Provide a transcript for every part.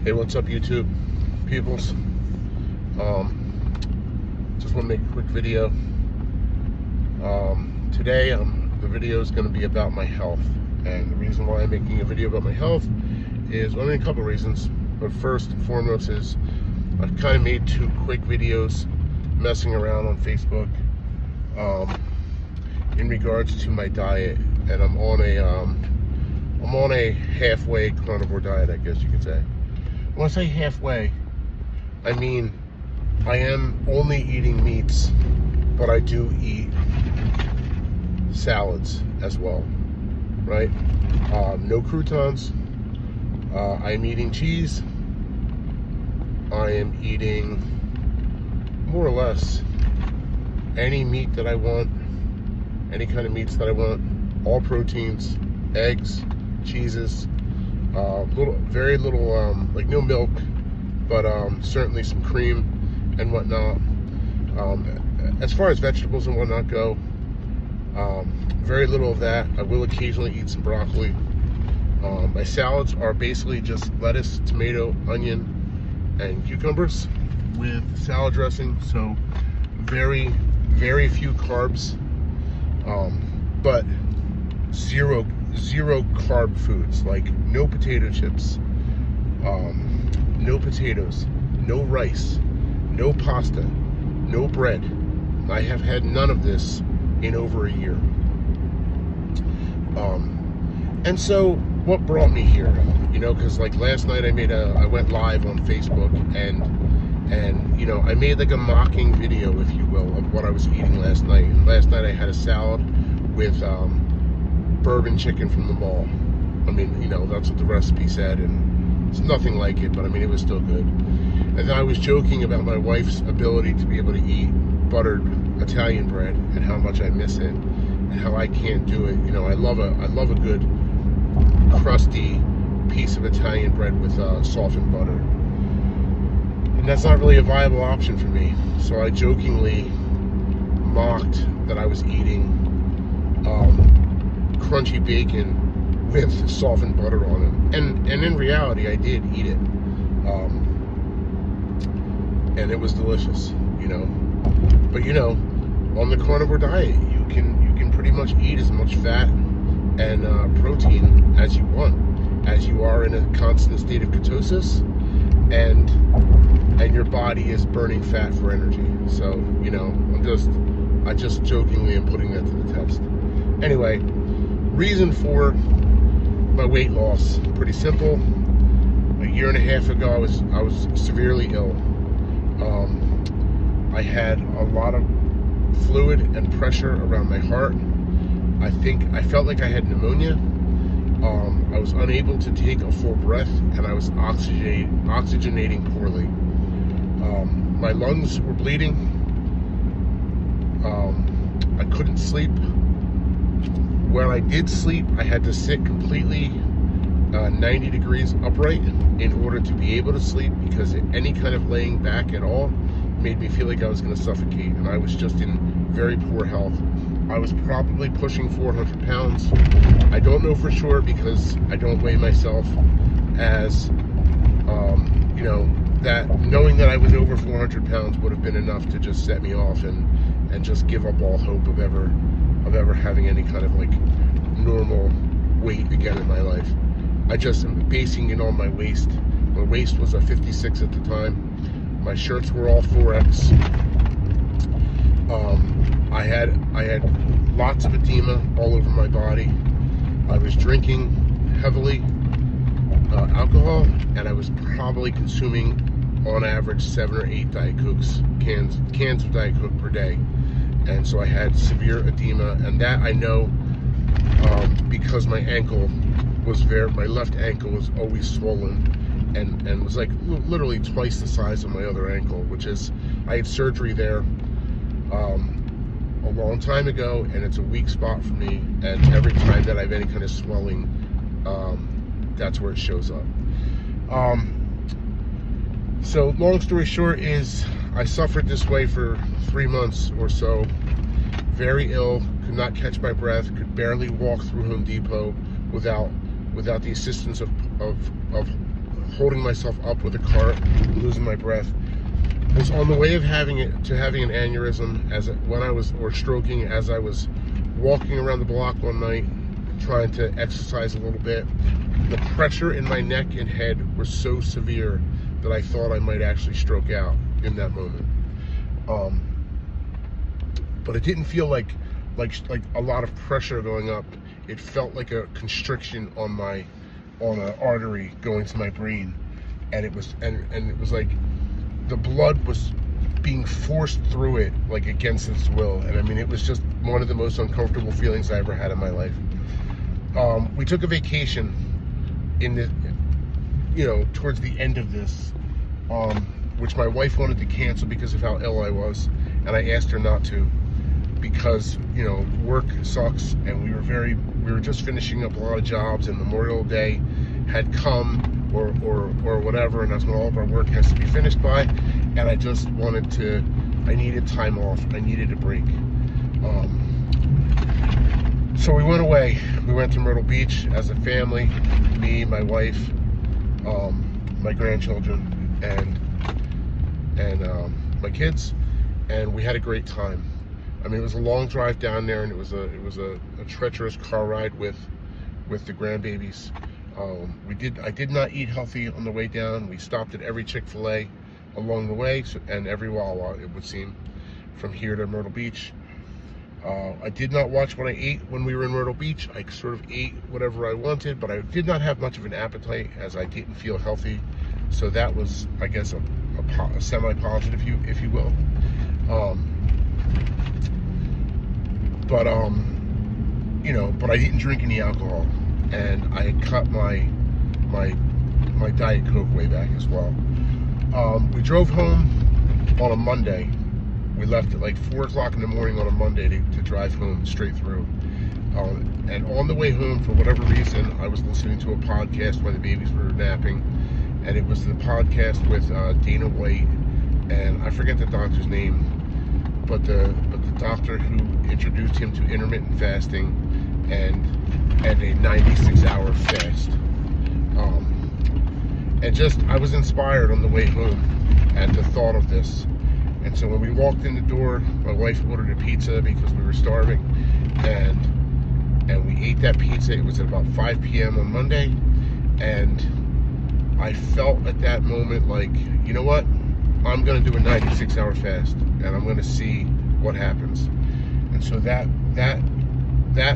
Hey, what's up, YouTube peoples? Just want to make a quick video. Today, the video is going to be about my health, and the reason why I'm making a video about my health is only a couple reasons. But first and foremost is I've kind of made 2 quick videos messing around on Facebook in regards to my diet, and I'm on a halfway carnivore diet, I guess you could say. When I say halfway, I mean I am only eating meats, but I do eat salads as well, right? No croutons. I'm eating cheese. I am eating more or less any meat that I want, any kind of meats that I want, all proteins, eggs, cheeses, very little, like no milk, but certainly some cream and whatnot. As far as vegetables and whatnot go, very little of that. I will occasionally eat some broccoli. My salads are basically just lettuce, tomato, onion, and cucumbers with salad dressing. So very, very few carbs, but zero carb foods, like no potato chips, no potatoes, no rice, no pasta, no bread. I have had none of this in over a year. And so what brought me here, because like last night I went live on Facebook, and I made like a mocking video, if you will, of what I was eating last night. And last night I had a salad with bourbon chicken from the mall. I mean, that's what the recipe said, and it's nothing like it, but I mean, it was still good. And then I was joking about my wife's ability to be able to eat buttered Italian bread and how much I miss it and how I can't do it. I love a good crusty piece of Italian bread with softened butter, and that's not really a viable option for me. So I jokingly mocked that I was eating crunchy bacon with softened butter on it, and in reality I did eat it, and it was delicious, but on the carnivore diet you can pretty much eat as much fat and protein as you want, as you are in a constant state of ketosis, and your body is burning fat for energy. So I just jokingly am putting that to the test. Anyway, reason for my weight loss, pretty simple. A year and a half ago, I was severely ill. I had a lot of fluid and pressure around my heart. I felt like I had pneumonia. I was unable to take a full breath, and I was oxygenating poorly. My lungs were bleeding. I couldn't sleep. When I did sleep, I had to sit completely 90 degrees upright in order to be able to sleep, because any kind of laying back at all made me feel like I was going to suffocate, and I was just in very poor health. I was probably pushing 400 pounds. I don't know for sure because I don't weigh myself, as that knowing that I was over 400 pounds would have been enough to just set me off and just give up all hope of ever having any kind of like normal weight again in my life. I just am basing it on my waist. My waist was a 56 at the time. My shirts were all 4X. I had lots of edema all over my body. I was drinking heavily alcohol, and I was probably consuming on average 7 or 8 Diet Cokes, cans of Diet Coke per day. And so I had severe edema, and that I know because my left ankle was always swollen, and was like literally twice the size of my other ankle, which is, I had surgery there a long time ago, and it's a weak spot for me, and every time that I have any kind of swelling, that's where it shows up. So long story short is, I suffered this way for 3 months or so, very ill, could not catch my breath, could barely walk through Home Depot without the assistance of holding myself up with a cart, losing my breath. I was on the way of having an aneurysm or stroking as I was walking around the block one night, trying to exercise a little bit. The pressure in my neck and head was so severe that I thought I might actually stroke out in that moment. But it didn't feel like a lot of pressure going up. It felt like a constriction on an artery going to my brain, and it was like the blood was being forced through it, like against its will. And I mean, it was just one of the most uncomfortable feelings I ever had in my life. We took a vacation towards the end of this, which my wife wanted to cancel because of how ill I was, and I asked her not to because work sucks, and we were just finishing up a lot of jobs, and Memorial Day had come or whatever, and that's when all of our work has to be finished by, and I just I needed time off. I needed a break. So we went away. We went to Myrtle Beach as a family, me, my wife, my grandchildren, and my kids, and we had a great time. I mean, it was a long drive down there, and it was a treacherous car ride with the grandbabies. I did not eat healthy on the way down. We stopped at every Chick-fil-A along the way, and every Wawa, it would seem, from here to Myrtle Beach. I did not watch what I ate when we were in Myrtle Beach. I sort of ate whatever I wanted, but I did not have much of an appetite as I didn't feel healthy. So that was, I guess, a semi-positive, if you will. But I didn't drink any alcohol, and I had cut my Diet Coke way back as well. We drove home on a Monday. We left at like 4 o'clock in the morning on a Monday to drive home straight through. And on the way home, for whatever reason, I was listening to a podcast while the babies were napping, and it was the podcast with Dana White, and I forget the doctor's name, but the doctor who introduced him to intermittent fasting and a 96-hour fast. And just, I was inspired on the way home at the thought of this. And so when we walked in the door, my wife ordered a pizza because we were starving, and we ate that pizza. It was at about 5 p.m. on Monday, and I felt at that moment like, you know what? I'm going to do a 96-hour fast, and I'm going to see what happens. And so that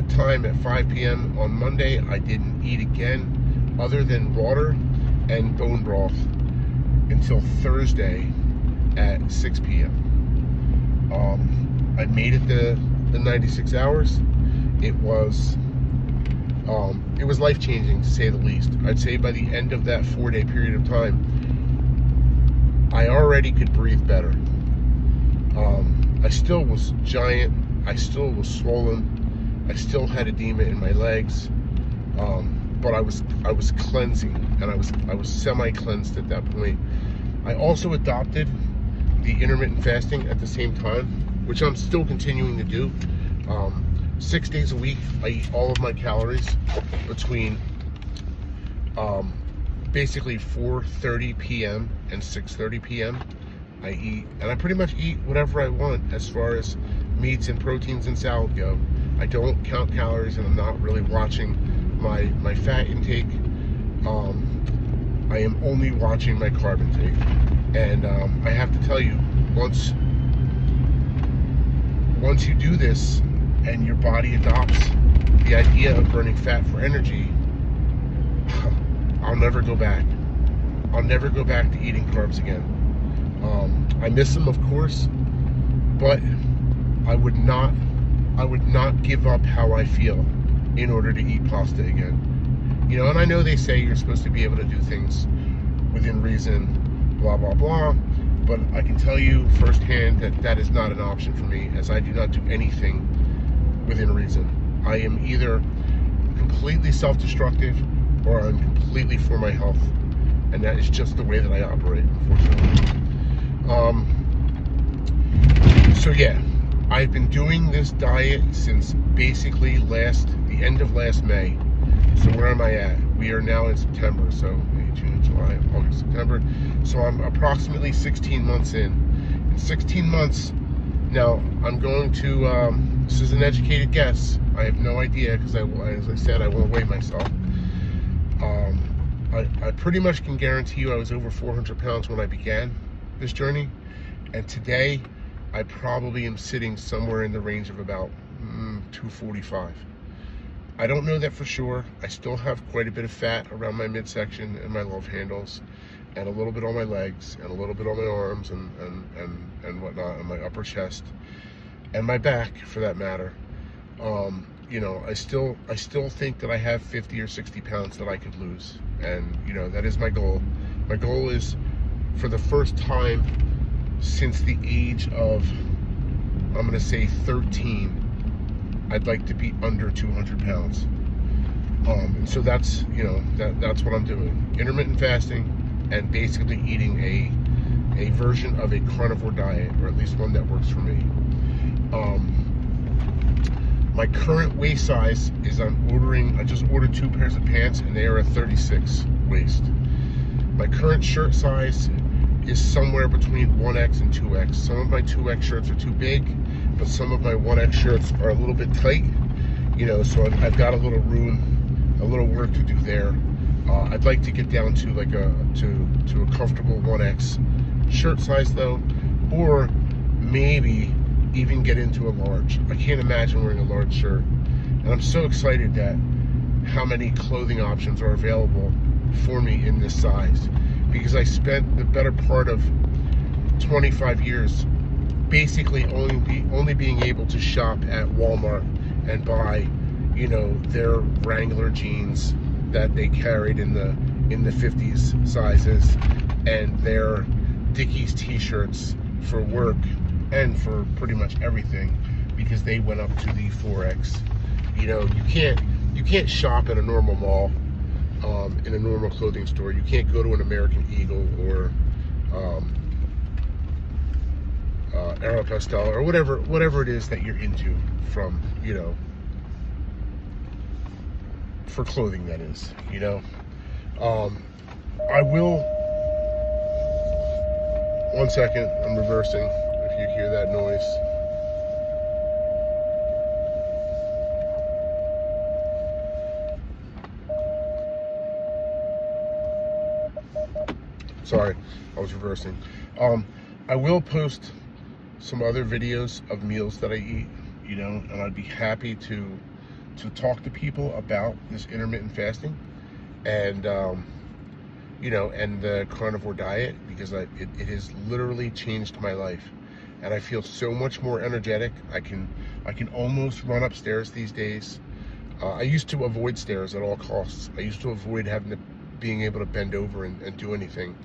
time at 5 p.m. on Monday, I didn't eat again other than water and bone broth until Thursday at 6 p.m. I made it the 96 hours. It was life-changing, to say the least. I'd say by the end of that 4-day period of time, I already could breathe better. I still was giant. I still was swollen. I still had edema in my legs. But I was cleansing, and I was semi-cleansed at that point. I also adopted the intermittent fasting at the same time, which I'm still continuing to do. 6 days a week, I eat all of my calories between basically 4:30 p.m. and 6:30 p.m. I eat, and I pretty much eat whatever I want as far as meats and proteins and salad go. I don't count calories, and I'm not really watching my fat intake. I am only watching my carb intake. And I have to tell you, once you do this and your body adopts the idea of burning fat for energy, I'll never go back. I'll never go back to eating carbs again. I miss them, of course, but I would not give up how I feel in order to eat pasta again. And I know they say you're supposed to be able to do things within reason, blah, blah, blah, but I can tell you firsthand that is not an option for me, as I do not do anything within reason. I am either completely self-destructive or I'm completely for my health, and that is just the way that I operate, unfortunately. So yeah, I've been doing this diet since basically the end of last May. So where am I at? we are now in September, so May, June, July, August, September. So I'm approximately 16 months in. In 16 months, now I'm going to, this is an educated guess. I have no idea, because as I said, I won't weigh myself. I pretty much can guarantee you I was over 400 pounds when I began this journey. And today, I probably am sitting somewhere in the range of about 245. I don't know that for sure. I still have quite a bit of fat around my midsection and my love handles, and a little bit on my legs, and a little bit on my arms and whatnot, and my upper chest, and my back for that matter. You know, I still think that I have 50 or 60 pounds that I could lose, and you know, that is my goal. My goal is, for the first time since the age of, I'm gonna say 13, I'd like to be under 200 pounds. And so that's, you know, that's what I'm doing. Intermittent fasting, and basically eating a version of a carnivore diet, or at least one that works for me. My current waist size is, I just ordered 2 pairs of pants, and they are a 36 waist. My current shirt size is somewhere between 1X and 2X. Some of my 2X shirts are too big, but some of my 1X shirts are a little bit tight, you know, so I've got a little room, a little work to do there. I'd like to get down to like a comfortable 1X shirt size though, or maybe even get into a large. I can't imagine wearing a large shirt, and I'm so excited that how many clothing options are available for me in this size, because I spent the better part of 25 years basically only being able to shop at Walmart and buy, you know, their Wrangler jeans that they carried in the 50s sizes, and their Dickies t-shirts for work and for pretty much everything, because they went up to the 4X. You know, you can't shop at a normal mall, in a normal clothing store. You can't go to an American Eagle or Aeropostale or whatever it is that you're into, from, you know, for clothing, that is, you know. I will, one second, I'm reversing if you hear that noise. Sorry, I was reversing. I will post some other videos of meals that I eat, you know, and I'd be happy to talk to people about this intermittent fasting and you know, and the carnivore diet, because it has literally changed my life, and I feel so much more energetic. I can almost run upstairs these days. I used to avoid stairs at all costs. I used to avoid being able to bend over and do anything,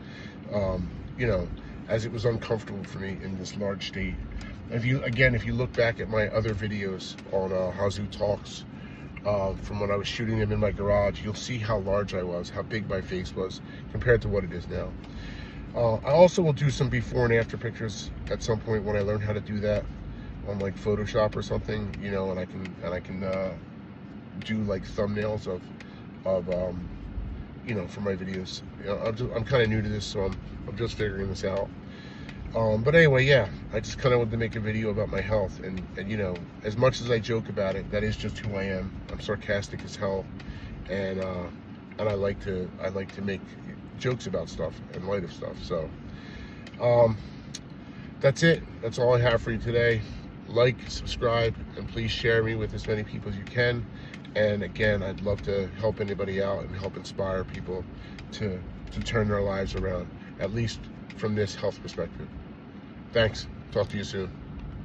you know, as it was uncomfortable for me in this large state. If you look back at my other videos on Hazoo Talks, from when I was shooting them in my garage, you'll see how large I was, how big my face was compared to what it is now. I also will do some before and after pictures at some point when I learn how to do that on like Photoshop or something, you know, and I can do like thumbnails of you know, for my videos. You know, I'm kind of new to this, so I'm just figuring this out. But anyway, yeah, I just kind of wanted to make a video about my health, and you know, as much as I joke about it, that is just who I am. I'm sarcastic as hell, and I like to make jokes about stuff and light of stuff. So that's it. That's all I have for you today. Like, subscribe, and please share me with as many people as you can. And again, I'd love to help anybody out and help inspire people to turn their lives around, at least from this health perspective. Thanks. Talk to you soon.